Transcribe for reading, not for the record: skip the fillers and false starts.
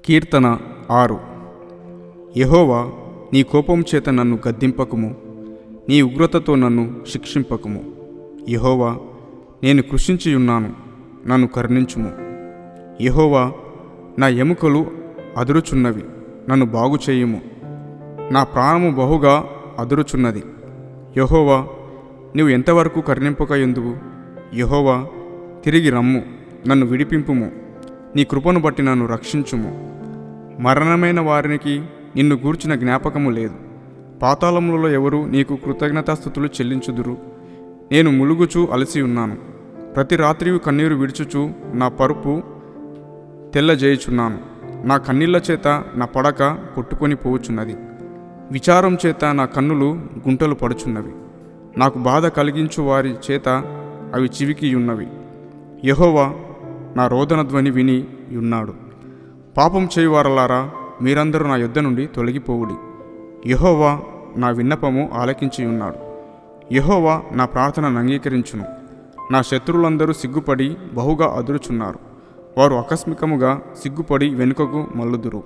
కీర్తన 6. యెహోవా, నీ కోపం చేత నన్ను గద్దింపకుము, నీ ఉగ్రతతో నన్ను శిక్షింపకుము. యెహోవా, నేను కృషించియున్నాను, నన్ను కరుణించుము. యెహోవా, నా ఎముకలు అదురుచున్నవి, నన్ను బాగుచేయుము. నా ప్రాణము బహుగా అదురుచున్నది. యెహోవా, నీవు ఎంతవరకు కరుణింపకయుందువు? యెహోవా, తిరిగి రమ్ము, నన్ను విడిపింపుము. నీ కృపను బట్టి నన్ను రక్షించుము. మరణమైన వారికి నిన్ను గూర్చిన జ్ఞాపకము లేదు. పాతాళములలో ఎవరు నీకు కృతజ్ఞతాస్తుతులు చెల్లించుదురు? నేను ములుగుచూ అలసి ఉన్నాను. ప్రతి రాత్రియు కన్నీరు విడుచుచు నా పరుపు తెల్లజేయుచున్నాను. నా కన్నీళ్ల చేత నా పడక కొట్టుకొని పోవుచున్నది. విచారం చేత నా కన్నులు గుంటలు పడుచున్నవి. నాకు బాధ కలిగించు వారి చేత అవి చివికియున్నవి. యెహోవా నా రోదన ధ్వని విని ఉన్నాడు. పాపం చేయువారలారా, మీరందరూ నా యొద్ద నుండి తొలగిపోవుడి. యెహోవా నా విన్నపము ఆలకించియున్నాడు. యెహోవా నా ప్రార్థనను అంగీకరించును. నా శత్రువులందరూ సిగ్గుపడి బహుగా అదురుచున్నారు. వారు ఆకస్మికముగా సిగ్గుపడి వెనుకకు మల్లుదురు.